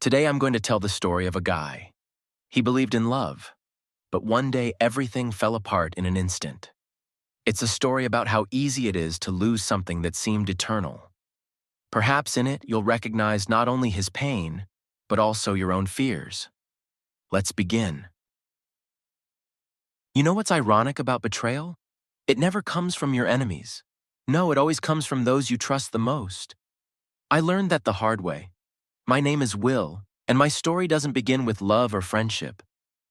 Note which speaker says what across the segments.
Speaker 1: Today I'm going to tell the story of a guy. He believed in love, but one day everything fell apart in an instant. It's a story about how easy it is to lose something that seemed eternal. Perhaps in it you'll recognize not only his pain, but also your own fears. Let's begin. You know what's ironic about betrayal? It never comes from your enemies. No, it always comes from those you trust the most. I learned that the hard way. My name is Will, and my story doesn't begin with love or friendship.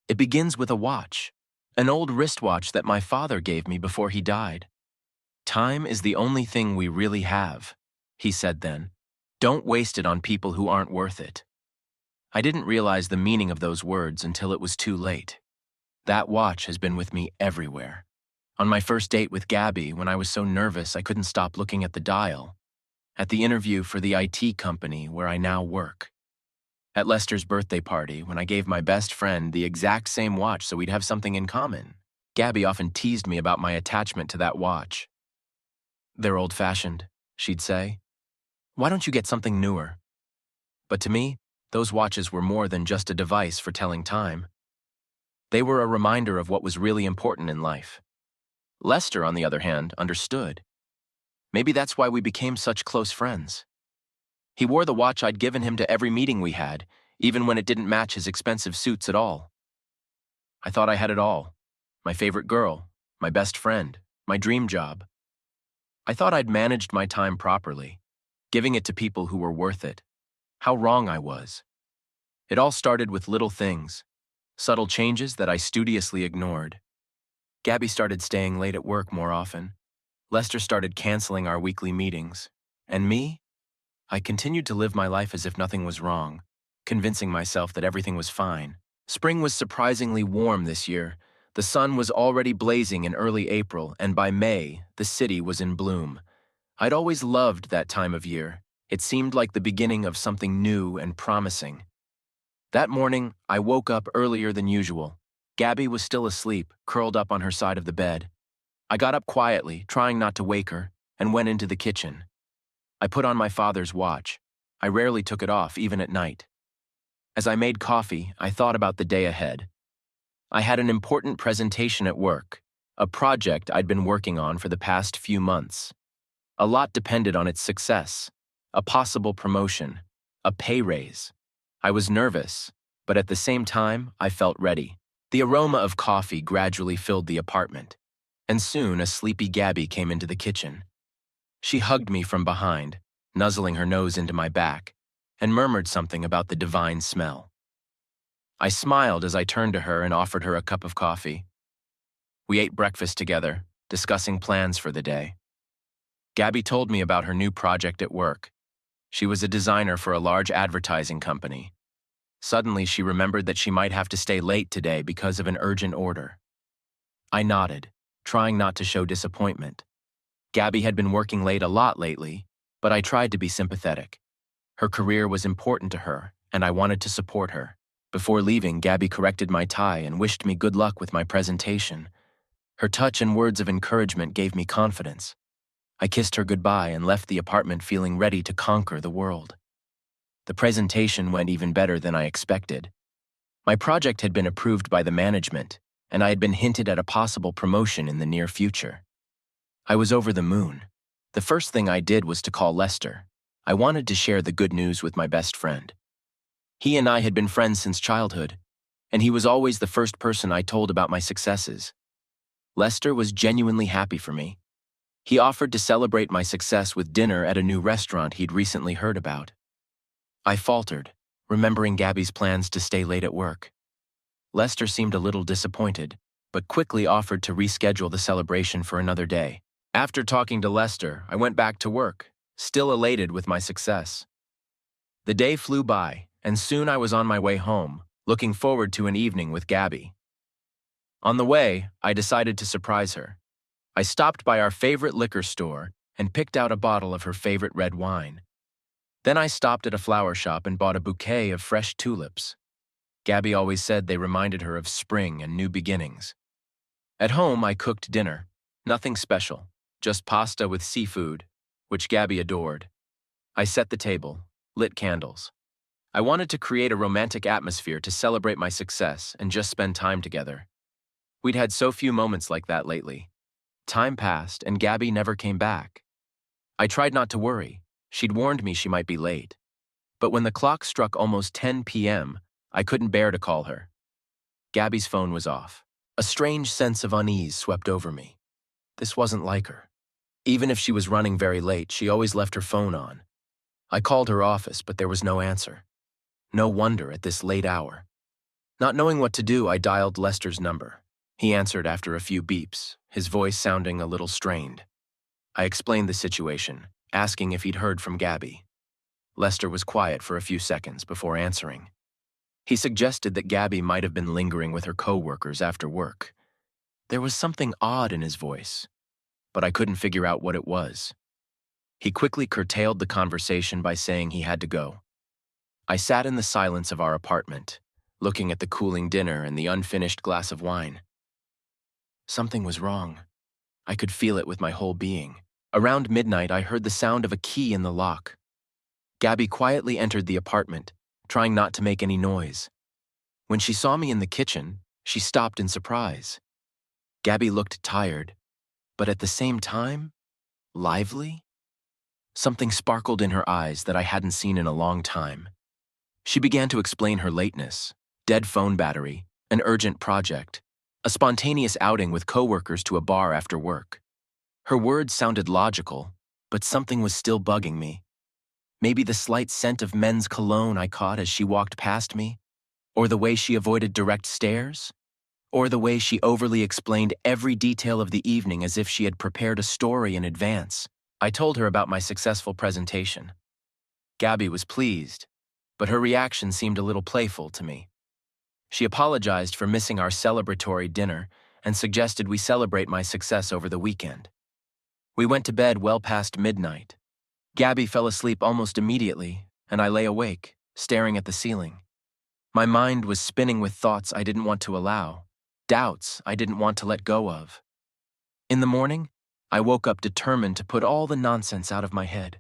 Speaker 1: It begins with a watch, an old wristwatch that my father gave me before he died. Time is the only thing we really have, he said then. Don't waste it on people who aren't worth it. I didn't realize the meaning of those words until it was too late. That watch has been with me everywhere. On my first date with Gabby, when I was so nervous I couldn't stop looking at the dial. At the interview for the IT company where I now work. At Lester's birthday party, when I gave my best friend the exact same watch so we'd have something in common. Gabby often teased me about my attachment to that watch. They're old-fashioned, she'd say. Why don't you get something newer? But to me, those watches were more than just a device for telling time. They were a reminder of what was really important in life. Lester, on the other hand, understood. Maybe that's why we became such close friends. He wore the watch I'd given him to every meeting we had, even when it didn't match his expensive suits at all. I thought I had it all. My favorite girl, my best friend, my dream job. I thought I'd managed my time properly, giving it to people who were worth it. How wrong I was. It all started with little things, subtle changes that I studiously ignored. Gabby started staying late at work more often. Lester started canceling our weekly meetings. And me? I continued to live my life as if nothing was wrong, convincing myself that everything was fine. Spring was surprisingly warm this year. The sun was already blazing in early April, and by May, the city was in bloom. I'd always loved that time of year. It seemed like the beginning of something new and promising. That morning, I woke up earlier than usual. Gabby was still asleep, curled up on her side of the bed. I got up quietly, trying not to wake her, and went into the kitchen. I put on my father's watch. I rarely took it off, even at night. As I made coffee, I thought about the day ahead. I had an important presentation at work, a project I'd been working on for the past few months. A lot depended on its success, a possible promotion, a pay raise. I was nervous, but at the same time, I felt ready. The aroma of coffee gradually filled the apartment. And soon a sleepy Gabby came into the kitchen. She hugged me from behind, nuzzling her nose into my back, and murmured something about the divine smell. I smiled as I turned to her and offered her a cup of coffee. We ate breakfast together, discussing plans for the day. Gabby told me about her new project at work. She was a designer for a large advertising company. Suddenly, she remembered that she might have to stay late today because of an urgent order. I nodded, trying not to show disappointment. Gabby had been working late a lot lately, but I tried to be sympathetic. Her career was important to her, and I wanted to support her. Before leaving, Gabby corrected my tie and wished me good luck with my presentation. Her touch and words of encouragement gave me confidence. I kissed her goodbye and left the apartment feeling ready to conquer the world. The presentation went even better than I expected. My project had been approved by the management, and I had been hinted at a possible promotion in the near future. I was over the moon. The first thing I did was to call Lester. I wanted to share the good news with my best friend. He and I had been friends since childhood, and he was always the first person I told about my successes. Lester was genuinely happy for me. He offered to celebrate my success with dinner at a new restaurant he'd recently heard about. I faltered, remembering Gabby's plans to stay late at work. Lester seemed a little disappointed, but quickly offered to reschedule the celebration for another day. After talking to Lester, I went back to work, still elated with my success. The day flew by, and soon I was on my way home, looking forward to an evening with Gabby. On the way, I decided to surprise her. I stopped by our favorite liquor store and picked out a bottle of her favorite red wine. Then I stopped at a flower shop and bought a bouquet of fresh tulips. Gabby always said they reminded her of spring and new beginnings. At home, I cooked dinner. Nothing special, just pasta with seafood, which Gabby adored. I set the table, lit candles. I wanted to create a romantic atmosphere to celebrate my success and just spend time together. We'd had so few moments like that lately. Time passed, and Gabby never came back. I tried not to worry. She'd warned me she might be late. But when the clock struck almost 10 p.m., I couldn't bear to call her. Gabby's phone was off. A strange sense of unease swept over me. This wasn't like her. Even if she was running very late, she always left her phone on. I called her office, but there was no answer. No wonder at this late hour. Not knowing what to do, I dialed Lester's number. He answered after a few beeps, his voice sounding a little strained. I explained the situation, asking if he'd heard from Gabby. Lester was quiet for a few seconds before answering. He suggested that Gabby might have been lingering with her coworkers after work. There was something odd in his voice, but I couldn't figure out what it was. He quickly curtailed the conversation by saying he had to go. I sat in the silence of our apartment, looking at the cooling dinner and the unfinished glass of wine. Something was wrong. I could feel it with my whole being. Around midnight, I heard the sound of a key in the lock. Gabby quietly entered the apartment, trying not to make any noise. When she saw me in the kitchen, she stopped in surprise. Gabby looked tired, but at the same time, lively. Something sparkled in her eyes that I hadn't seen in a long time. She began to explain her lateness, dead phone battery, an urgent project, a spontaneous outing with coworkers to a bar after work. Her words sounded logical, but something was still bugging me. Maybe the slight scent of men's cologne I caught as she walked past me, or the way she avoided direct stares, or the way she overly explained every detail of the evening as if she had prepared a story in advance. I told her about my successful presentation. Gabby was pleased, but her reaction seemed a little playful to me. She apologized for missing our celebratory dinner and suggested we celebrate my success over the weekend. We went to bed well past midnight. Gabby fell asleep almost immediately, and I lay awake, staring at the ceiling. My mind was spinning with thoughts I didn't want to allow, doubts I didn't want to let go of. In the morning, I woke up determined to put all the nonsense out of my head.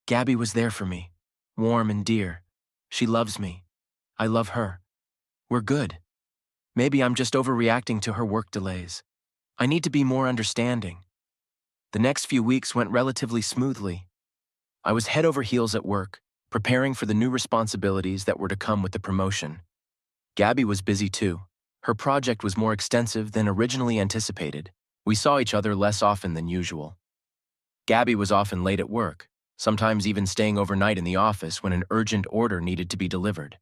Speaker 1: Gabby was there for me, warm and dear. She loves me. I love her. We're good. Maybe I'm just overreacting to her work delays. I need to be more understanding. The next few weeks went relatively smoothly. I was head over heels at work, preparing for the new responsibilities that were to come with the promotion. Gabby was busy too. Her project was more extensive than originally anticipated. We saw each other less often than usual. Gabby was often late at work, sometimes even staying overnight in the office when an urgent order needed to be delivered.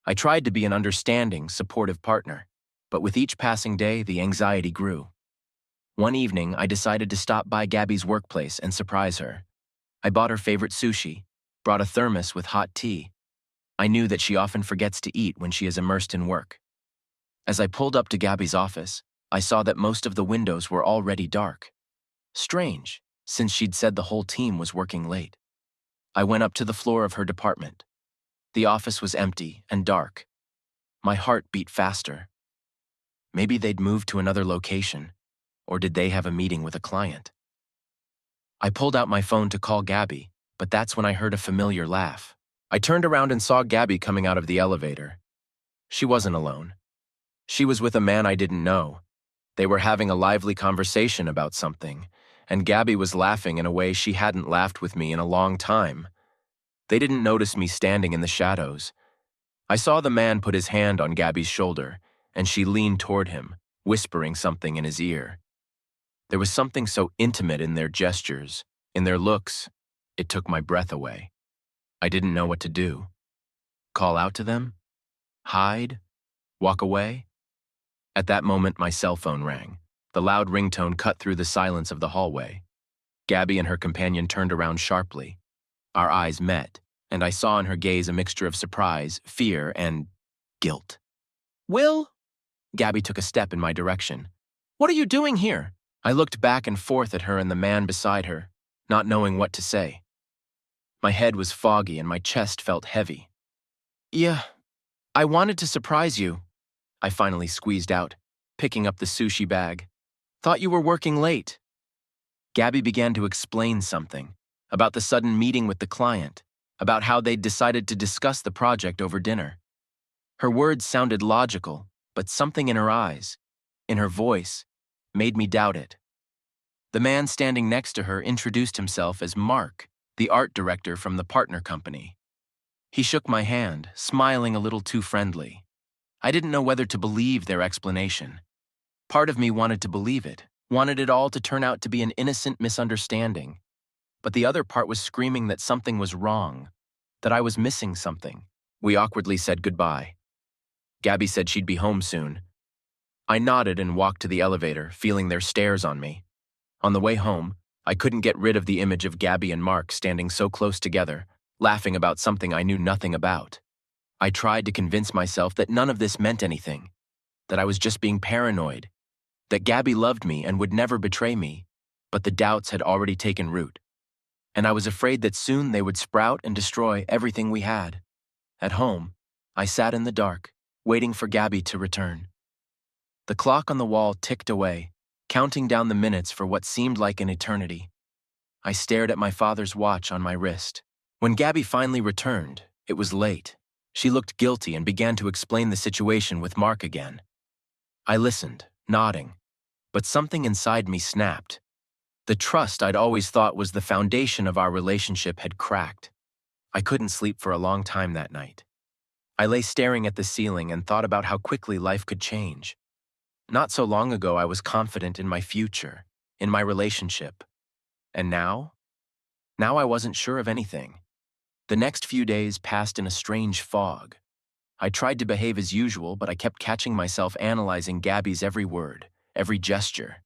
Speaker 1: I tried to be an understanding, supportive partner, but with each passing day, the anxiety grew. One evening, I decided to stop by Gabby's workplace and surprise her. I bought her favorite sushi, brought a thermos with hot tea. I knew that she often forgets to eat when she is immersed in work. As I pulled up to Gabby's office, I saw that most of the windows were already dark. Strange, since she'd said the whole team was working late. I went up to the floor of her department. The office was empty and dark. My heart beat faster. Maybe they'd moved to another location, or did they have a meeting with a client? I pulled out my phone to call Gabby, but that's when I heard a familiar laugh. I turned around and saw Gabby coming out of the elevator. She wasn't alone. She was with a man I didn't know. They were having a lively conversation about something, and Gabby was laughing in a way she hadn't laughed with me in a long time. They didn't notice me standing in the shadows. I saw the man put his hand on Gabby's shoulder, and she leaned toward him, whispering something in his ear. There was something so intimate in their gestures, in their looks, it took my breath away. I didn't know what to do. Call out to them? Hide? Walk away? At that moment, my cell phone rang. The loud ringtone cut through the silence of the hallway. Gabby and her companion turned around sharply. Our eyes met, and I saw in her gaze a mixture of surprise, fear, and guilt. "Will?" Gabby took a step in my direction. "What are you doing here?" I looked back and forth at her and the man beside her, not knowing what to say. My head was foggy and my chest felt heavy. "Yeah, I wanted to surprise you," I finally squeezed out, picking up the sushi bag. "Thought you were working late." Gabby began to explain something about the sudden meeting with the client, about how they'd decided to discuss the project over dinner. Her words sounded logical, but something in her eyes, in her voice, made me doubt it. The man standing next to her introduced himself as Mark, the art director from the partner company. He shook my hand, smiling a little too friendly. I didn't know whether to believe their explanation. Part of me wanted to believe it, wanted it all to turn out to be an innocent misunderstanding. But the other part was screaming that something was wrong, that I was missing something. We awkwardly said goodbye. Gabby said she'd be home soon. I nodded and walked to the elevator, feeling their stares on me. On the way home, I couldn't get rid of the image of Gabby and Mark standing so close together, laughing about something I knew nothing about. I tried to convince myself that none of this meant anything, that I was just being paranoid, that Gabby loved me and would never betray me, but the doubts had already taken root. And I was afraid that soon they would sprout and destroy everything we had. At home, I sat in the dark, waiting for Gabby to return. The clock on the wall ticked away, counting down the minutes for what seemed like an eternity. I stared at my father's watch on my wrist. When Gabby finally returned, it was late. She looked guilty and began to explain the situation with Mark again. I listened, nodding, but something inside me snapped. The trust I'd always thought was the foundation of our relationship had cracked. I couldn't sleep for a long time that night. I lay staring at the ceiling and thought about how quickly life could change. Not so long ago, I was confident in my future, in my relationship. And now? Now I wasn't sure of anything. The next few days passed in a strange fog. I tried to behave as usual, but I kept catching myself analyzing Gabby's every word, every gesture.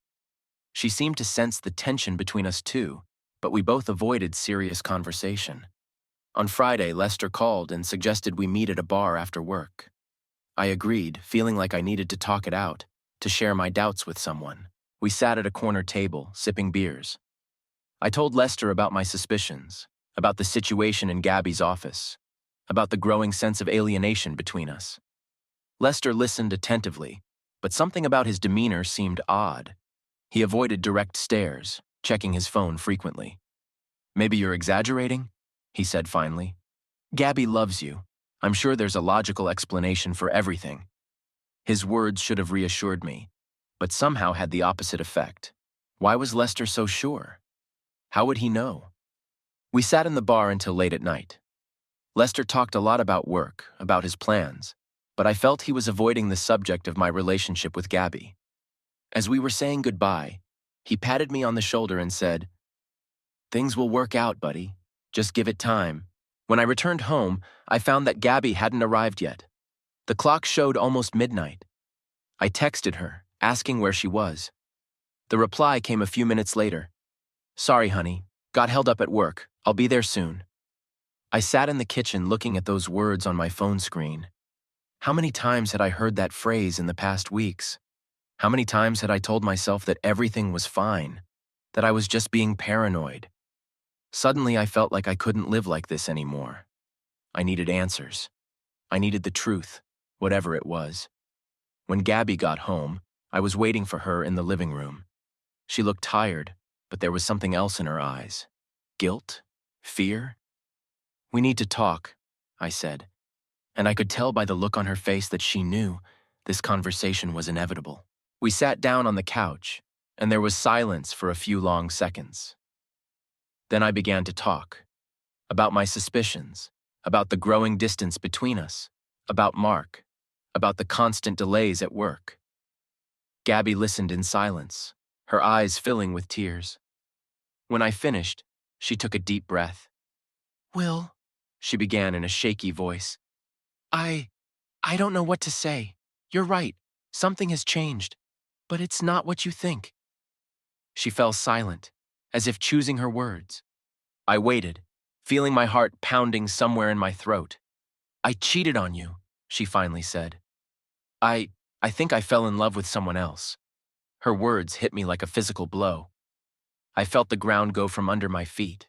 Speaker 1: She seemed to sense the tension between us two, but we both avoided serious conversation. On Friday, Lester called and suggested we meet at a bar after work. I agreed, feeling like I needed to talk it out, to share my doubts with someone. We sat at a corner table, sipping beers. I told Lester about my suspicions, about the situation in Gabby's office, about the growing sense of alienation between us. Lester listened attentively, but something about his demeanor seemed odd. He avoided direct stares, checking his phone frequently. "Maybe you're exaggerating?" he said finally. "Gabby loves you. I'm sure there's a logical explanation for everything." His words should have reassured me, but somehow had the opposite effect. Why was Lester so sure? How would he know? We sat in the bar until late at night. Lester talked a lot about work, about his plans, but I felt he was avoiding the subject of my relationship with Gabby. As we were saying goodbye, he patted me on the shoulder and said, "Things will work out, buddy. Just give it time." When I returned home, I found that Gabby hadn't arrived yet. The clock showed almost midnight. I texted her, asking where she was. The reply came a few minutes later. "Sorry, honey. Got held up at work. I'll be there soon." I sat in the kitchen looking at those words on my phone screen. How many times had I heard that phrase in the past weeks? How many times had I told myself that everything was fine, that I was just being paranoid? Suddenly, I felt like I couldn't live like this anymore. I needed answers. I needed the truth, whatever it was. When Gabby got home, I was waiting for her in the living room. She looked tired, but there was something else in her eyes. Guilt? Fear? "We need to talk," I said, and I could tell by the look on her face that she knew this conversation was inevitable. We sat down on the couch, and there was silence for a few long seconds. Then I began to talk, about my suspicions, about the growing distance between us, about Mark, about the constant delays at work. Gabby listened in silence, her eyes filling with tears. When I finished, she took a deep breath. "Will," she began in a shaky voice, I don't know what to say. You're right. Something has changed. But it's not what you think." She fell silent, as if choosing her words. I waited, feeling my heart pounding somewhere in my throat. "I cheated on you," she finally said. I think I fell in love with someone else." Her words hit me like a physical blow. I felt the ground go from under my feet.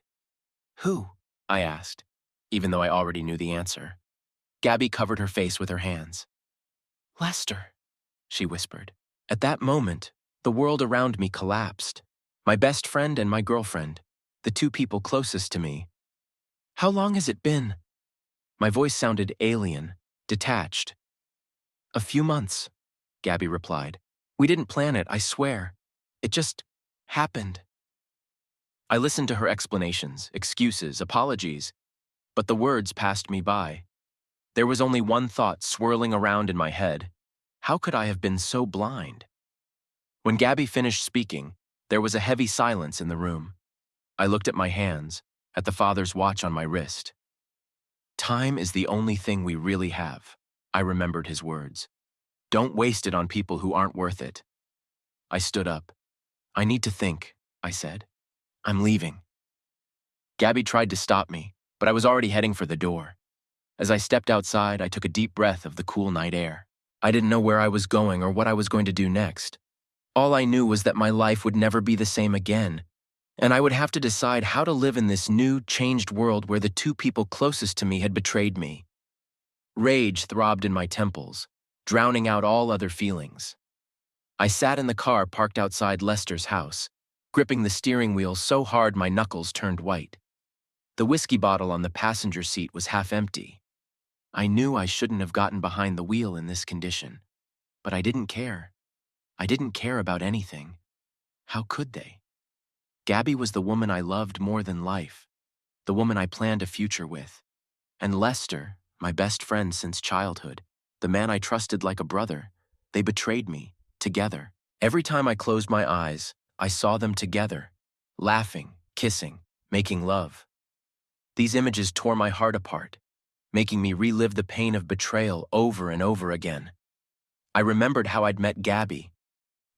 Speaker 1: "Who?" I asked, even though I already knew the answer. Gabby covered her face with her hands. "Lester," she whispered. At that moment, the world around me collapsed. My best friend and my girlfriend, the two people closest to me. How long has it been? My voice sounded alien, detached. A few months, Gabby replied. We didn't plan it, I swear. It just happened. I listened to her explanations, excuses, apologies, but the words passed me by. There was only one thought swirling around in my head. How could I have been so blind? When Gabby finished speaking, there was a heavy silence in the room. I looked at my hands, at the father's watch on my wrist. Time is the only thing we really have, I remembered his words. Don't waste it on people who aren't worth it. I stood up. I need to think, I said. I'm leaving. Gabby tried to stop me, but I was already heading for the door. As I stepped outside, I took a deep breath of the cool night air. I didn't know where I was going or what I was going to do next. All I knew was that my life would never be the same again, and I would have to decide how to live in this new, changed world where the two people closest to me had betrayed me. Rage throbbed in my temples, drowning out all other feelings. I sat in the car parked outside Lester's house, gripping the steering wheel so hard my knuckles turned white. The whiskey bottle on the passenger seat was half empty. I knew I shouldn't have gotten behind the wheel in this condition, but I didn't care. I didn't care about anything. How could they? Gabby was the woman I loved more than life, the woman I planned a future with. And Lester, my best friend since childhood, the man I trusted like a brother, they betrayed me, together. Every time I closed my eyes, I saw them together, laughing, kissing, making love. These images tore my heart apart, making me relive the pain of betrayal over and over again. I remembered how I'd met Gabby.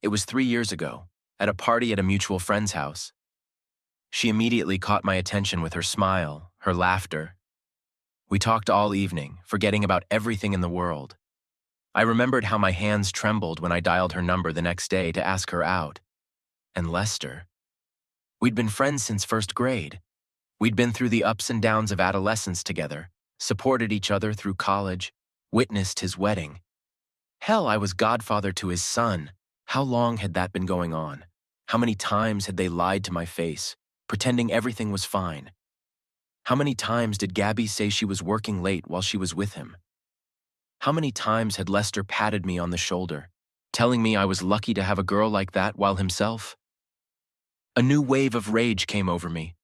Speaker 1: It was 3 years ago, at a party at a mutual friend's house. She immediately caught my attention with her smile, her laughter. We talked all evening, forgetting about everything in the world. I remembered how my hands trembled when I dialed her number the next day to ask her out. And Lester. We'd been friends since first grade. We'd been through the ups and downs of adolescence together, supported each other through college, witnessed his wedding. Hell, I was godfather to his son. How long had that been going on? How many times had they lied to my face, pretending everything was fine? How many times did Gabby say she was working late while she was with him? How many times had Lester patted me on the shoulder, telling me I was lucky to have a girl like that while himself? A new wave of rage came over me.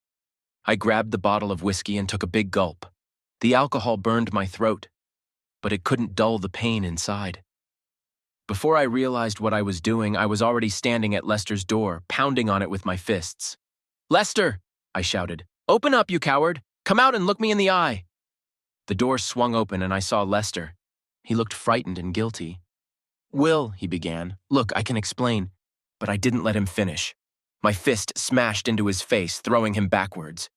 Speaker 1: I grabbed the bottle of whiskey and took a big gulp. The alcohol burned my throat, but it couldn't dull the pain inside. Before I realized what I was doing, I was already standing at Lester's door, pounding on it with my fists. "Lester!" I shouted. "Open up, you coward! Come out and look me in the eye!" The door swung open and I saw Lester. He looked frightened and guilty. "Will," he began, "look, I can explain." But I didn't let him finish. My fist smashed into his face, throwing him backwards.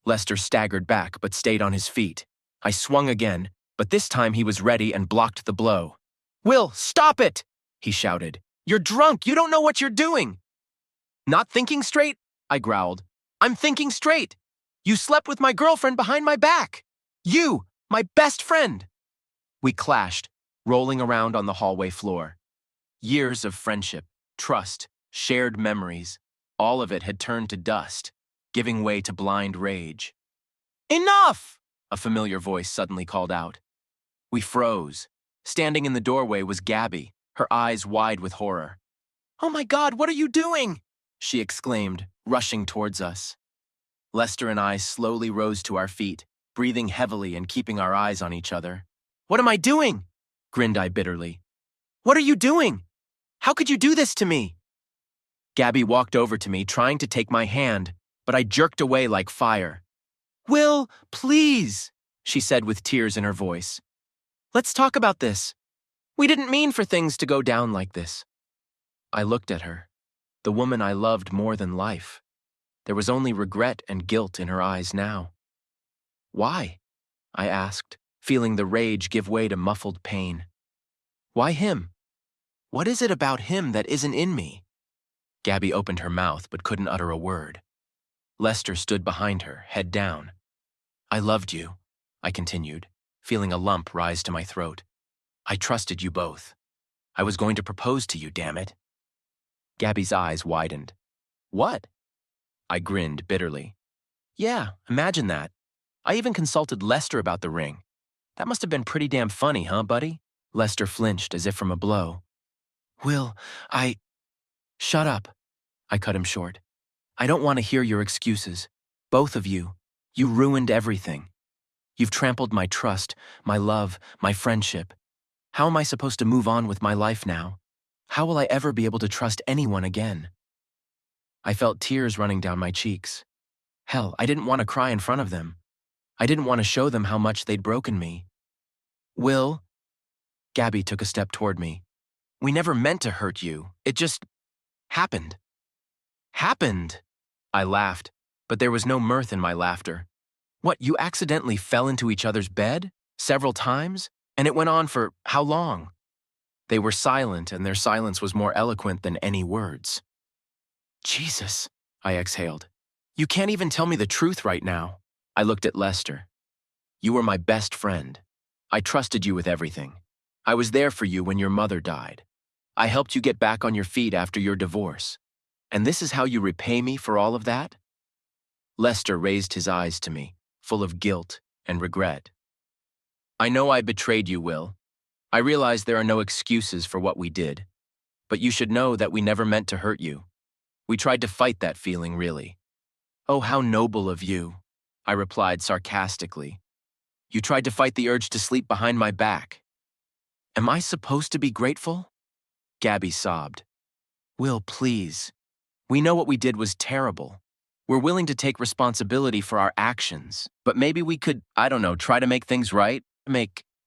Speaker 1: Lester staggered back, but stayed on his feet. I swung again, but this time he was ready and blocked the blow. "Will, stop it!" he shouted. "You're drunk! You don't know what you're doing!" "Not thinking straight?" I growled. "I'm thinking straight! You slept with my girlfriend behind my back! You, my best friend!" We clashed, rolling around on the hallway floor. Years of friendship, trust, shared memories, all of it had turned to dust, giving way to blind rage. "Enough!" a familiar voice suddenly called out. We froze. Standing in the doorway was Gabby, her eyes wide with horror. "Oh my God, what are you doing?" she exclaimed, rushing towards us. Lester and I slowly rose to our feet, breathing heavily and keeping our eyes on each other. "What am I doing?" grinned I bitterly. "What are you doing? How could you do this to me?" Gabby walked over to me, trying to take my hand, but I jerked away like fire. "Will, please," she said with tears in her voice. "Let's talk about this. We didn't mean for things to go down like this." I looked at her, the woman I loved more than life. There was only regret and guilt in her eyes now. "Why?" I asked, feeling the rage give way to muffled pain. "Why him? What is it about him that isn't in me?" Gabby opened her mouth but couldn't utter a word. Lester stood behind her, head down. "I loved you," I continued, feeling a lump rise to my throat. "I trusted you both. I was going to propose to you, damn it." Gabby's eyes widened. "What?" I grinned bitterly. "Yeah, imagine that. I even consulted Lester about the ring. That must have been pretty damn funny, huh, buddy? Lester flinched as if from a blow. Will, I... Shut up. I cut him short. I don't want to hear your excuses. Both of you. You ruined everything. You've trampled my trust, my love, my friendship. How am I supposed to move on with my life now? How will I ever be able to trust anyone again? I felt tears running down my cheeks. Hell, I didn't want to cry in front of them. I didn't want to show them how much they'd broken me. Will? Gabby took a step toward me. We never meant to hurt you. It just happened. Happened? I laughed, but there was no mirth in my laughter. What, you accidentally fell into each other's bed? Several times? And it went on for how long? They were silent, and their silence was more eloquent than any words. Jesus, I exhaled. You can't even tell me the truth right now. I looked at Lester. You were my best friend. I trusted you with everything. I was there for you when your mother died. I helped you get back on your feet after your divorce. And this is how you repay me for all of that? Lester raised his eyes to me, full of guilt and regret. I know I betrayed you, Will. I realize there are no excuses for what we did. But you should know that we never meant to hurt you. We tried to fight that feeling, really. Oh, how noble of you, I replied sarcastically. You tried to fight the urge to sleep behind my back. Am I supposed to be grateful? Gabby sobbed. Will, please. We know what we did was terrible. We're willing to take responsibility for our actions, but maybe we could, I don't know, try to make things right?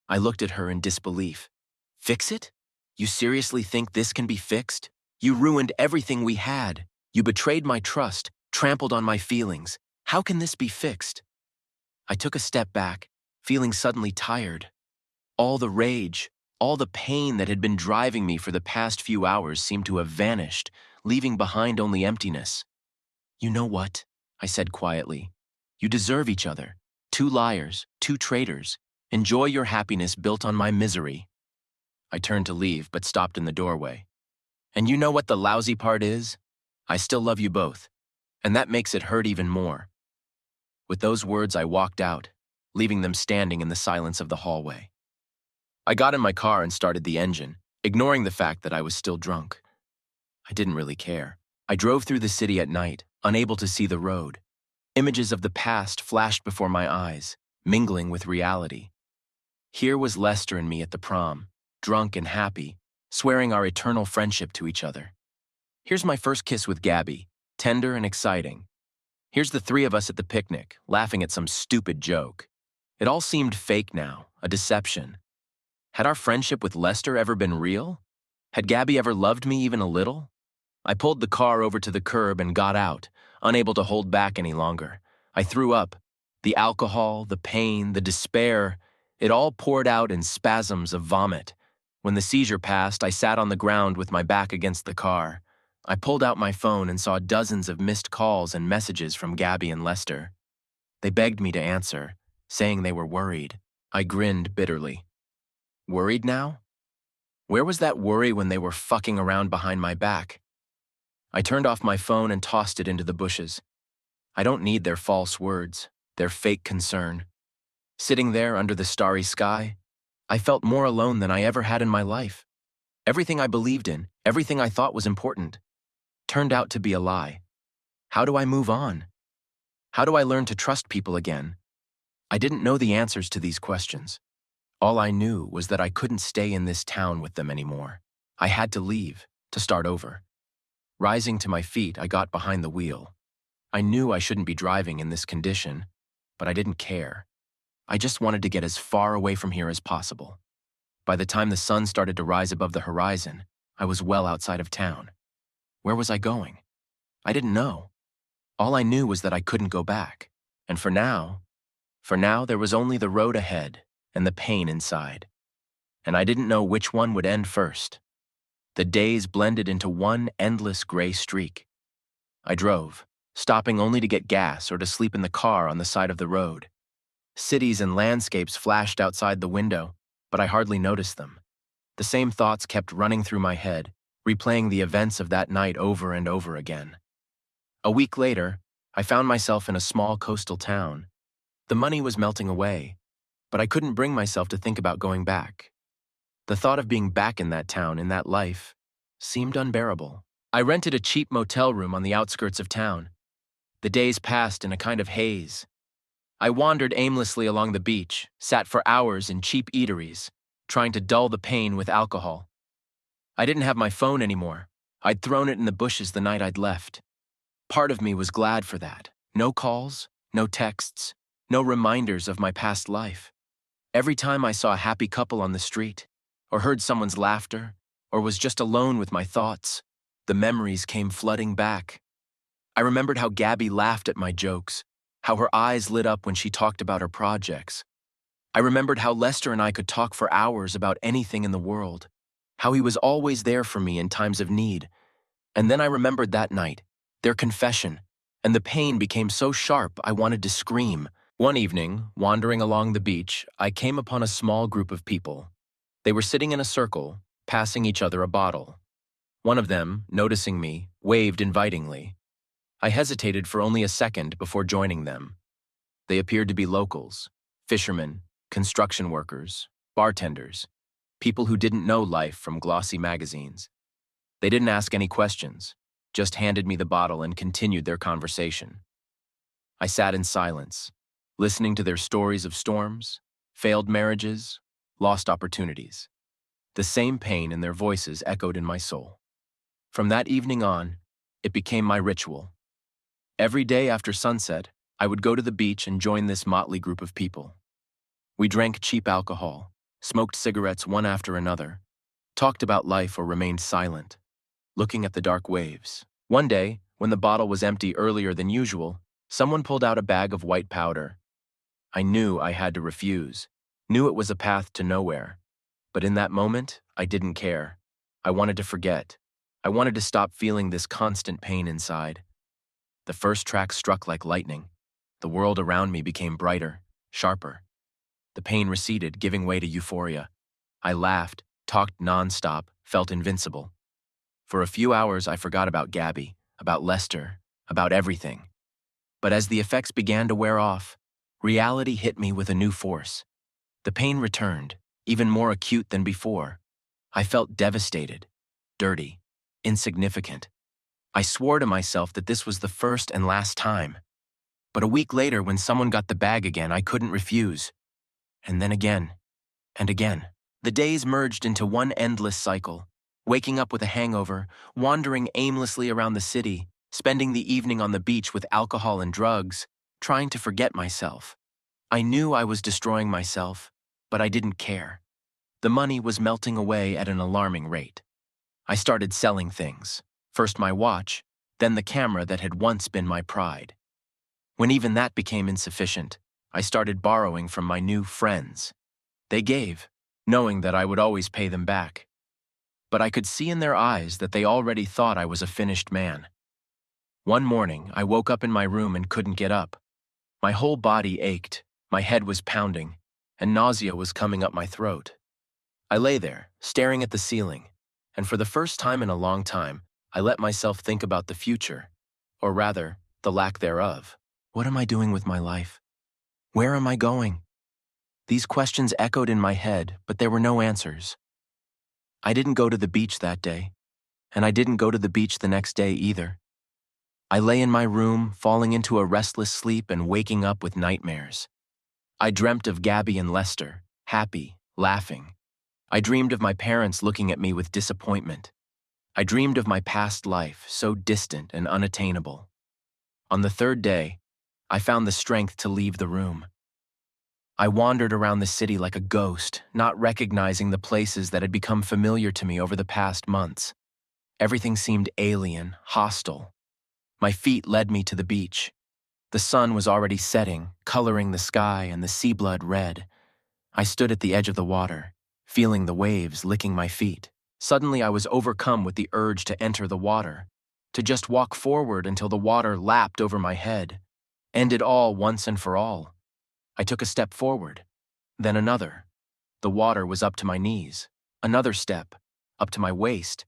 Speaker 1: I looked at her in disbelief. Fix it? You seriously think this can be fixed? You ruined everything we had. You betrayed my trust, trampled on my feelings. How can this be fixed? I took a step back, feeling suddenly tired. All the rage, all the pain that had been driving me for the past few hours seemed to have vanished, leaving behind only emptiness. You know what? I said quietly. You deserve each other. Two liars, two traitors. Enjoy your happiness built on my misery. I turned to leave, but stopped in the doorway. And you know what the lousy part is? I still love you both, and that makes it hurt even more. With those words, I walked out, leaving them standing in the silence of the hallway. I got in my car and started the engine, ignoring the fact that I was still drunk. I didn't really care. I drove through the city at night, unable to see the road. Images of the past flashed before my eyes, mingling with reality. Here was Lester and me at the prom, drunk and happy, swearing our eternal friendship to each other. Here's my first kiss with Gabby, tender and exciting. Here's the three of us at the picnic, laughing at some stupid joke. It all seemed fake now, a deception. Had our friendship with Lester ever been real? Had Gabby ever loved me even a little? I pulled the car over to the curb and got out, unable to hold back any longer. I threw up. The alcohol, the pain, the despair, it all poured out in spasms of vomit. When the seizure passed, I sat on the ground with my back against the car. I pulled out my phone and saw dozens of missed calls and messages from Gabby and Lester. They begged me to answer, saying they were worried. I grinned bitterly. Worried now? Where was that worry when they were fucking around behind my back? I turned off my phone and tossed it into the bushes. I don't need their false words, their fake concern. Sitting there under the starry sky, I felt more alone than I ever had in my life. Everything I believed in, everything I thought was important, turned out to be a lie. How do I move on? How do I learn to trust people again? I didn't know the answers to these questions. All I knew was that I couldn't stay in this town with them anymore. I had to leave, to start over. Rising to my feet, I got behind the wheel. I knew I shouldn't be driving in this condition, but I didn't care. I just wanted to get as far away from here as possible. By the time the sun started to rise above the horizon, I was well outside of town. Where was I going? I didn't know. All I knew was that I couldn't go back. And for now, there was only the road ahead and the pain inside. And I didn't know which one would end first. The days blended into one endless gray streak. I drove, stopping only to get gas or to sleep in the car on the side of the road. Cities and landscapes flashed outside the window, but I hardly noticed them. The same thoughts kept running through my head, replaying the events of that night over and over again. A week later, I found myself in a small coastal town. The money was melting away, but I couldn't bring myself to think about going back. The thought of being back in that town, in that life, seemed unbearable. I rented a cheap motel room on the outskirts of town. The days passed in a kind of haze. I wandered aimlessly along the beach, sat for hours in cheap eateries, trying to dull the pain with alcohol. I didn't have my phone anymore. I'd thrown it in the bushes the night I'd left. Part of me was glad for that. No calls, no texts, no reminders of my past life. Every time I saw a happy couple on the street, or heard someone's laughter, or was just alone with my thoughts, the memories came flooding back. I remembered how Gabby laughed at my jokes, how her eyes lit up when she talked about her projects. I remembered how Lester and I could talk for hours about anything in the world, how he was always there for me in times of need. And then I remembered that night, their confession, and the pain became so sharp I wanted to scream. One evening, wandering along the beach, I came upon a small group of people. They were sitting in a circle, passing each other a bottle. One of them, noticing me, waved invitingly. I hesitated for only a second before joining them. They appeared to be locals, fishermen, construction workers, bartenders, people who didn't know life from glossy magazines. They didn't ask any questions, just handed me the bottle and continued their conversation. I sat in silence, listening to their stories of storms, failed marriages, lost opportunities. The same pain in their voices echoed in my soul. From that evening on, it became my ritual. Every day after sunset, I would go to the beach and join this motley group of people. We drank cheap alcohol, smoked cigarettes one after another, talked about life or remained silent, looking at the dark waves. One day, when the bottle was empty earlier than usual, someone pulled out a bag of white powder. I knew I had to refuse, knew it was a path to nowhere. But in that moment, I didn't care. I wanted to forget. I wanted to stop feeling this constant pain inside. The first track struck like lightning. The world around me became brighter, sharper. The pain receded, giving way to euphoria. I laughed, talked nonstop, felt invincible. For a few hours, I forgot about Gabby, about Lester, about everything. But as the effects began to wear off, reality hit me with a new force. The pain returned, even more acute than before. I felt devastated, dirty, insignificant. I swore to myself that this was the first and last time. But a week later, when someone got the bag again, I couldn't refuse. And then again, and again. The days merged into one endless cycle, waking up with a hangover, wandering aimlessly around the city, spending the evening on the beach with alcohol and drugs, trying to forget myself. I knew I was destroying myself, but I didn't care. The money was melting away at an alarming rate. I started selling things. First my watch, then the camera that had once been my pride. When even that became insufficient, I started borrowing from my new friends. They gave, knowing that I would always pay them back. But I could see in their eyes that they already thought I was a finished man. One morning, I woke up in my room and couldn't get up. My whole body ached, my head was pounding, and nausea was coming up my throat. I lay there, staring at the ceiling, and for the first time in a long time, I let myself think about the future, or rather, the lack thereof. What am I doing with my life? Where am I going? These questions echoed in my head, but there were no answers. I didn't go to the beach that day, and I didn't go to the beach the next day either. I lay in my room, falling into a restless sleep and waking up with nightmares. I dreamt of Gabby and Lester, happy, laughing. I dreamed of my parents looking at me with disappointment. I dreamed of my past life, so distant and unattainable. On the third day, I found the strength to leave the room. I wandered around the city like a ghost, not recognizing the places that had become familiar to me over the past months. Everything seemed alien, hostile. My feet led me to the beach. The sun was already setting, coloring the sky and the sea blood red. I stood at the edge of the water, feeling the waves licking my feet. Suddenly I was overcome with the urge to enter the water, to just walk forward until the water lapped over my head, end it all once and for all. I took a step forward, then another. The water was up to my knees. Another step, up to my waist.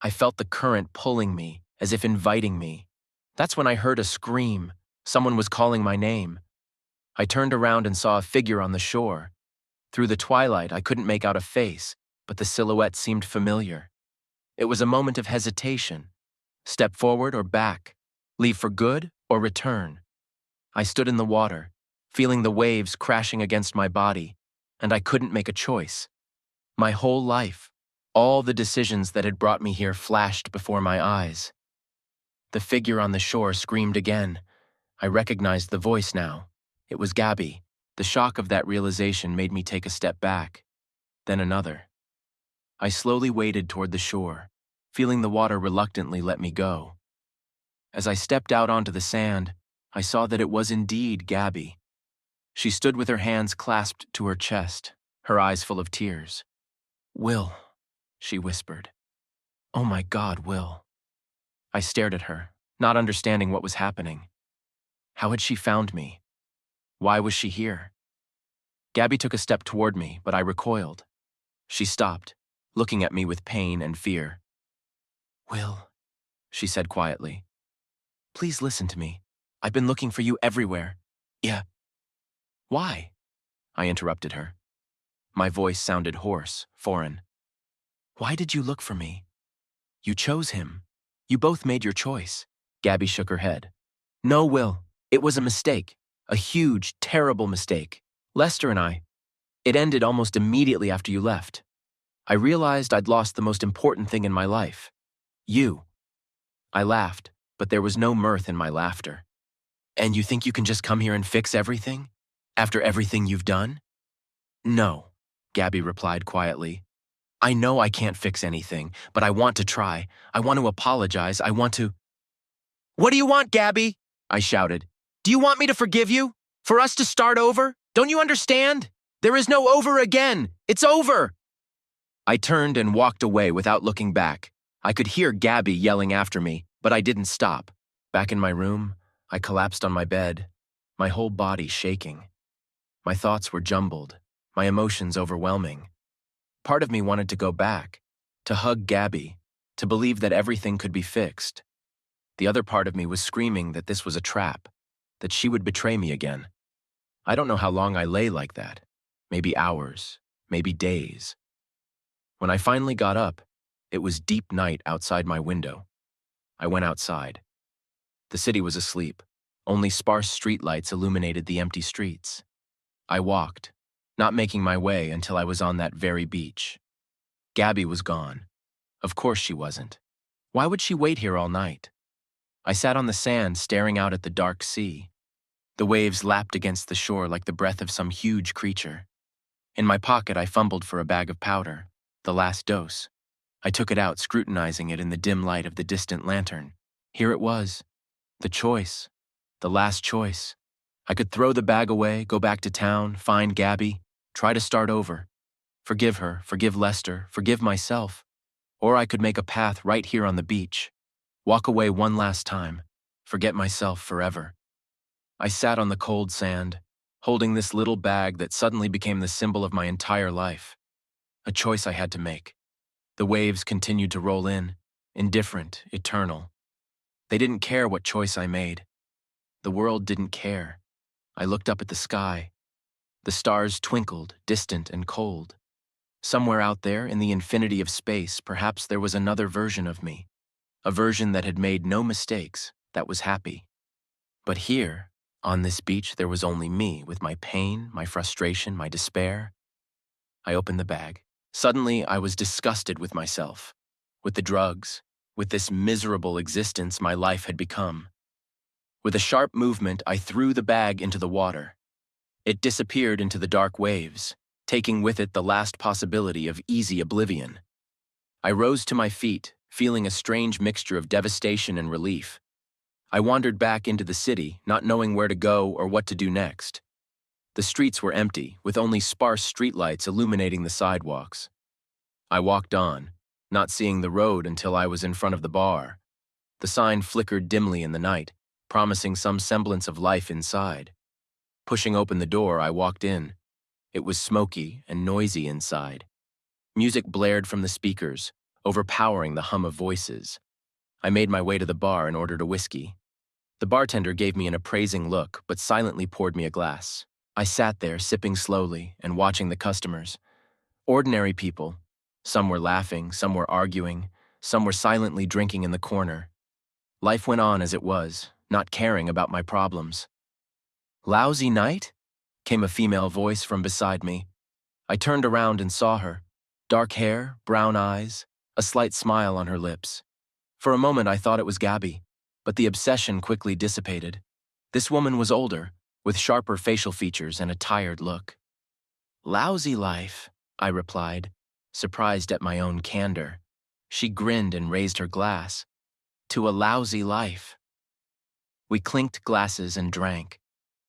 Speaker 1: I felt the current pulling me, as if inviting me. That's when I heard a scream. Someone was calling my name. I turned around and saw a figure on the shore. Through the twilight, I couldn't make out a face, but the silhouette seemed familiar. It was a moment of hesitation. Step forward or back? Leave for good or return? I stood in the water, feeling the waves crashing against my body, and I couldn't make a choice. My whole life, all the decisions that had brought me here flashed before my eyes. The figure on the shore screamed again. I recognized the voice now. It was Gabby. The shock of that realization made me take a step back, then another. I slowly waded toward the shore, feeling the water reluctantly let me go. As I stepped out onto the sand, I saw that it was indeed Gabby. She stood with her hands clasped to her chest, her eyes full of tears. "Will," she whispered. "Oh my God, Will." I stared at her, not understanding what was happening. How had she found me? Why was she here? Gabby took a step toward me, but I recoiled. She stopped, looking at me with pain and fear. "Will," she said quietly, "please listen to me. I've been looking for you everywhere." "Yeah." "Why?" I interrupted her. My voice sounded hoarse, foreign. "Why did you look for me? You chose him. You both made your choice." Gabby shook her head. "No, Will. It was a mistake. A huge, terrible mistake. Lester and I. It ended almost immediately after you left. I realized I'd lost the most important thing in my life. You." I laughed, but there was no mirth in my laughter. "And you think you can just come here and fix everything? After everything you've done?" "No," Gabby replied quietly. "I know I can't fix anything, but I want to try. I want to apologize. I want to—" "What do you want, Gabby?" I shouted. "Do you want me to forgive you? For us to start over? Don't you understand? There is no over again. It's over." I turned and walked away without looking back. I could hear Gabby yelling after me, but I didn't stop. Back in my room, I collapsed on my bed, my whole body shaking. My thoughts were jumbled, my emotions overwhelming. Part of me wanted to go back, to hug Gabby, to believe that everything could be fixed. The other part of me was screaming that this was a trap, that she would betray me again. I don't know how long I lay like that. Maybe hours, maybe days. When I finally got up, it was deep night outside my window. I went outside. The city was asleep. Only sparse streetlights illuminated the empty streets. I walked, not making my way until I was on that very beach. Gabby was gone. Of course she wasn't. Why would she wait here all night? I sat on the sand staring out at the dark sea. The waves lapped against the shore like the breath of some huge creature. In my pocket, I fumbled for a bag of powder, the last dose. I took it out, scrutinizing it in the dim light of the distant lantern. Here it was. The choice. The last choice. I could throw the bag away, go back to town, find Gabby, try to start over. Forgive her, forgive Lester, forgive myself. Or I could make a path right here on the beach. Walk away one last time. Forget myself forever. I sat on the cold sand, holding this little bag that suddenly became the symbol of my entire life. A choice I had to make. The waves continued to roll in, indifferent, eternal. They didn't care what choice I made. The world didn't care. I looked up at the sky. The stars twinkled, distant and cold. Somewhere out there, in the infinity of space, perhaps there was another version of me. A version that had made no mistakes, that was happy. But here, on this beach, there was only me, with my pain, my frustration, my despair. I opened the bag. Suddenly, I was disgusted with myself, with the drugs, with this miserable existence my life had become. With a sharp movement, I threw the bag into the water. It disappeared into the dark waves, taking with it the last possibility of easy oblivion. I rose to my feet, feeling a strange mixture of devastation and relief. I wandered back into the city, not knowing where to go or what to do next. The streets were empty, with only sparse streetlights illuminating the sidewalks. I walked on, not seeing the road until I was in front of the bar. The sign flickered dimly in the night, promising some semblance of life inside. Pushing open the door, I walked in. It was smoky and noisy inside. Music blared from the speakers, overpowering the hum of voices. I made my way to the bar and ordered a whiskey. The bartender gave me an appraising look, but silently poured me a glass. I sat there, sipping slowly and watching the customers. Ordinary people. Some were laughing, some were arguing, some were silently drinking in the corner. Life went on as it was, not caring about my problems. "Lousy night?" came a female voice from beside me. I turned around and saw her. Dark hair, brown eyes, a slight smile on her lips. For a moment I thought it was Gabby, but the obsession quickly dissipated. This woman was older, with sharper facial features and a tired look. "Lousy life," I replied, surprised at my own candor. She grinned and raised her glass. "To a lousy life." We clinked glasses and drank.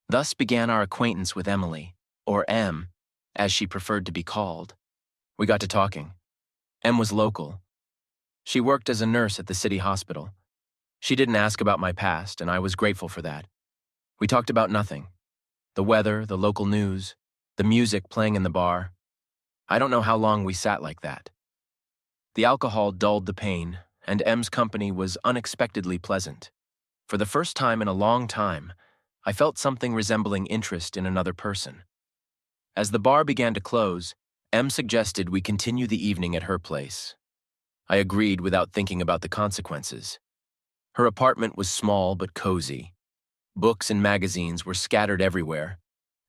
Speaker 1: Thus began our acquaintance with Emily, or Em, as she preferred to be called. We got to talking. Em was local. She worked as a nurse at the city hospital. She didn't ask about my past, and I was grateful for that. We talked about nothing. The weather, the local news, the music playing in the bar. I don't know how long we sat like that. The alcohol dulled the pain, and Em's company was unexpectedly pleasant. For the first time in a long time, I felt something resembling interest in another person. As the bar began to close, Em suggested we continue the evening at her place. I agreed without thinking about the consequences. Her apartment was small but cozy. Books and magazines were scattered everywhere,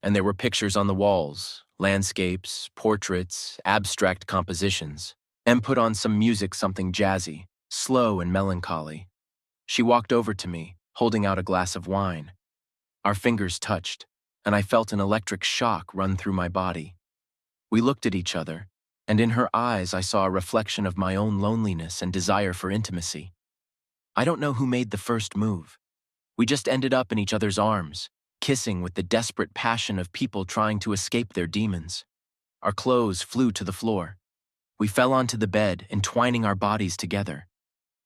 Speaker 1: and there were pictures on the walls, landscapes, portraits, abstract compositions. Em put on some music, something jazzy, slow and melancholy. She walked over to me, holding out a glass of wine. Our fingers touched, and I felt an electric shock run through my body. We looked at each other, and in her eyes I saw a reflection of my own loneliness and desire for intimacy. I don't know who made the first move. We just ended up in each other's arms, kissing with the desperate passion of people trying to escape their demons. Our clothes flew to the floor. We fell onto the bed, entwining our bodies together.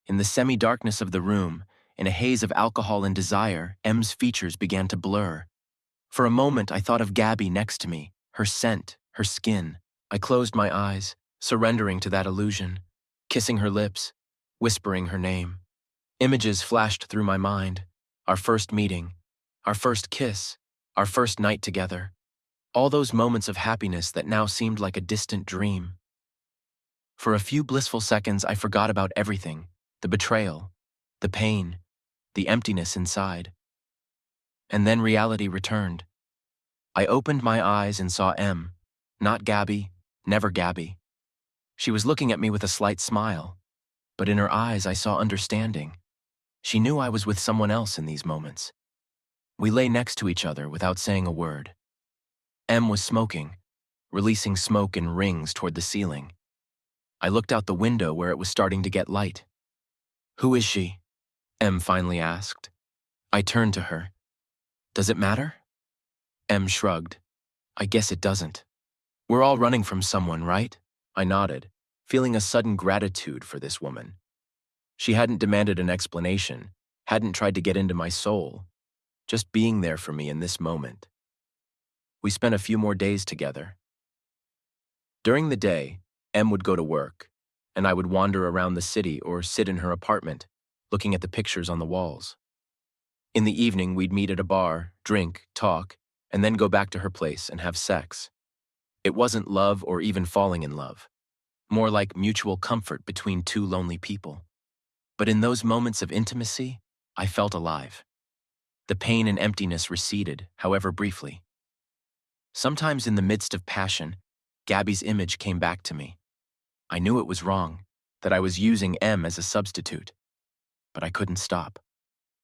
Speaker 1: In the semi-darkness of the room, in a haze of alcohol and desire, Em's features began to blur. For a moment I thought of Gabby next to me, her scent, her skin. I closed my eyes, surrendering to that illusion, kissing her lips, whispering her name. Images flashed through my mind. Our first meeting, our first kiss, our first night together. All those moments of happiness that now seemed like a distant dream. For a few blissful seconds I forgot about everything, the betrayal, the pain, the emptiness inside. And then reality returned. I opened my eyes and saw Em, not Gabby, never Gabby. She was looking at me with a slight smile, but in her eyes I saw understanding. She knew I was with someone else in these moments. We lay next to each other without saying a word. Em was smoking, releasing smoke in rings toward the ceiling. I looked out the window where it was starting to get light. "Who is she?" Em finally asked. I turned to her. "Does it matter?" Em shrugged. "I guess it doesn't. We're all running from someone, right?" I nodded, feeling a sudden gratitude for this woman. She hadn't demanded an explanation, hadn't tried to get into my soul, just being there for me in this moment. We spent a few more days together. During the day, Em would go to work, and I would wander around the city or sit in her apartment, looking at the pictures on the walls. In the evening, we'd meet at a bar, drink, talk, and then go back to her place and have sex. It wasn't love or even falling in love, more like mutual comfort between two lonely people. But in those moments of intimacy, I felt alive. The pain and emptiness receded, however briefly. Sometimes in the midst of passion, Gabby's image came back to me. I knew it was wrong, that I was using Em as a substitute. But I couldn't stop.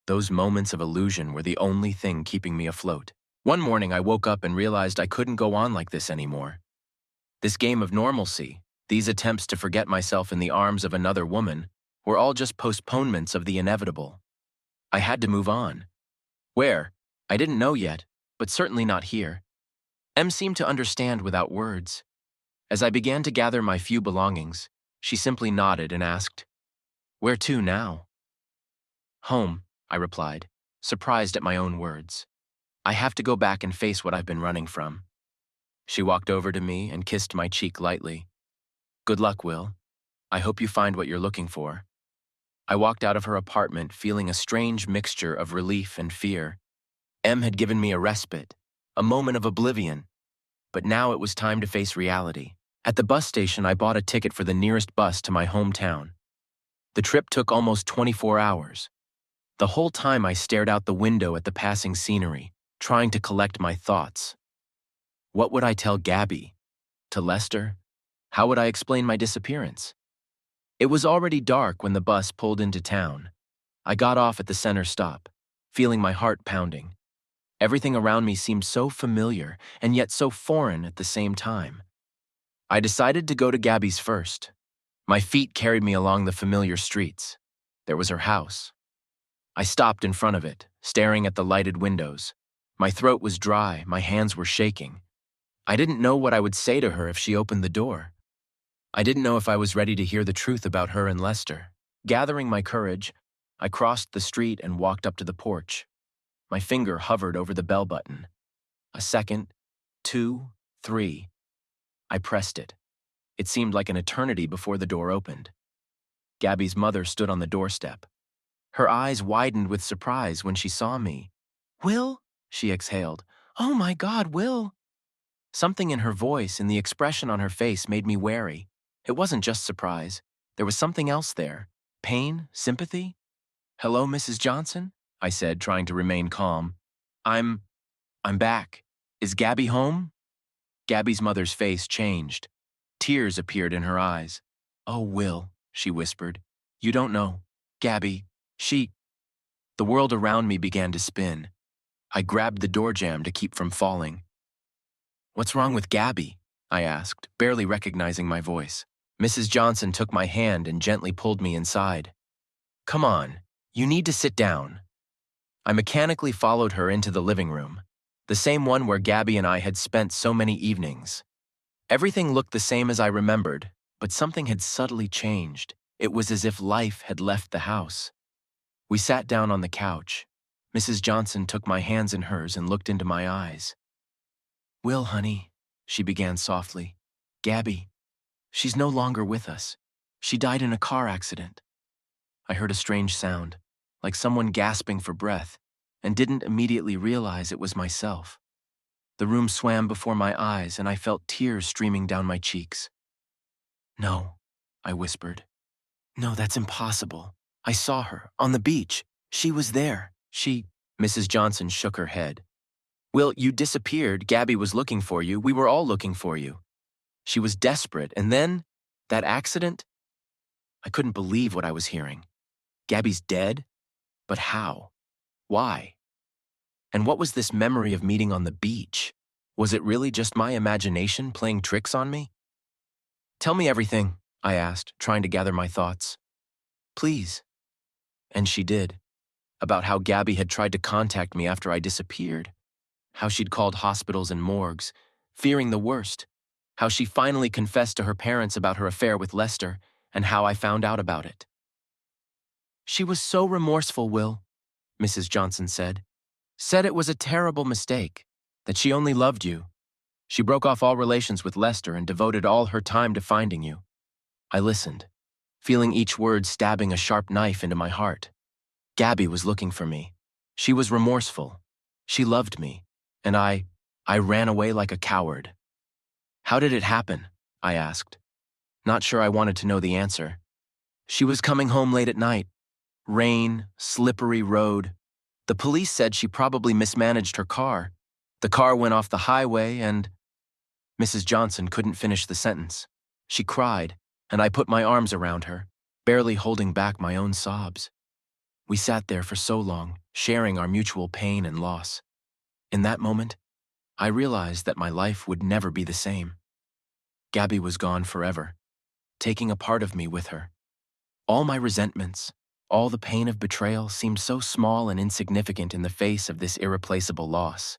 Speaker 1: Those moments of illusion were the only thing keeping me afloat. One morning I woke up and realized I couldn't go on like this anymore. This game of normalcy, these attempts to forget myself in the arms of another woman, were all just postponements of the inevitable. I had to move on. Where? I didn't know yet, but certainly not here. Em seemed to understand without words. As I began to gather my few belongings, she simply nodded and asked, "Where to now?" "Home," I replied, surprised at my own words. "I have to go back and face what I've been running from." She walked over to me and kissed my cheek lightly. "Good luck, Will. I hope you find what you're looking for." I walked out of her apartment feeling a strange mixture of relief and fear. Em had given me a respite, a moment of oblivion, but now it was time to face reality. At the bus station, I bought a ticket for the nearest bus to my hometown. The trip took almost 24 hours. The whole time I stared out the window at the passing scenery, trying to collect my thoughts. What would I tell Gabby? To Lester? How would I explain my disappearance? It was already dark when the bus pulled into town. I got off at the center stop, feeling my heart pounding. Everything around me seemed so familiar and yet so foreign at the same time. I decided to go to Gabby's first. My feet carried me along the familiar streets. There was her house. I stopped in front of it, staring at the lighted windows. My throat was dry, my hands were shaking. I didn't know what I would say to her if she opened the door. I didn't know if I was ready to hear the truth about her and Lester. Gathering my courage, I crossed the street and walked up to the porch. My finger hovered over the bell button. A second, 2, 3. I pressed it. It seemed like an eternity before the door opened. Gabby's mother stood on the doorstep. Her eyes widened with surprise when she saw me. "Will?" she exhaled. "Oh my God, Will!" Something in her voice and the expression on her face made me wary. It wasn't just surprise. There was something else there. Pain? Sympathy? "Hello, Mrs. Johnson?" I said, trying to remain calm. I'm back. Is Gabby home?" Gabby's mother's face changed. Tears appeared in her eyes. "Oh, Will," she whispered. "You don't know. Gabby, she—" The world around me began to spin. I grabbed the door jamb to keep from falling. "What's wrong with Gabby?" I asked, barely recognizing my voice. Mrs. Johnson took my hand and gently pulled me inside. "Come on, you need to sit down." I mechanically followed her into the living room, the same one where Gabby and I had spent so many evenings. Everything looked the same as I remembered, but something had subtly changed. It was as if life had left the house. We sat down on the couch. Mrs. Johnson took my hands in hers and looked into my eyes. "Will, honey," she began softly. "Gabby, she's no longer with us. She died in a car accident." I heard a strange sound, like someone gasping for breath, and didn't immediately realize it was myself. The room swam before my eyes, and I felt tears streaming down my cheeks. "No," I whispered. "No, that's impossible. I saw her, on the beach. She was there. Mrs. Johnson shook her head. "Will, you disappeared. Gabby was looking for you. We were all looking for you. She was desperate, and then, that accident?" I couldn't believe what I was hearing. Gabby's dead? But how? Why? And what was this memory of meeting on the beach? Was it really just my imagination playing tricks on me? "Tell me everything," I asked, trying to gather my thoughts. "Please." And she did. About how Gabby had tried to contact me after I disappeared. How she'd called hospitals and morgues, fearing the worst. How she finally confessed to her parents about her affair with Lester, and how I found out about it. "She was so remorseful, Will," Mrs. Johnson said. "Said it was a terrible mistake, that she only loved you. She broke off all relations with Lester and devoted all her time to finding you." I listened, feeling each word stabbing a sharp knife into my heart. Gabby was looking for me. She was remorseful. She loved me. And I ran away like a coward. "How did it happen?" I asked. Not sure I wanted to know the answer. "She was coming home late at night. Rain, slippery road. The police said she probably mismanaged her car. The car went off the highway and—" Mrs. Johnson couldn't finish the sentence. She cried, and I put my arms around her, barely holding back my own sobs. We sat there for so long, sharing our mutual pain and loss. In that moment, I realized that my life would never be the same. Gabby was gone forever, taking a part of me with her. All my resentments, all the pain of betrayal seemed so small and insignificant in the face of this irreplaceable loss.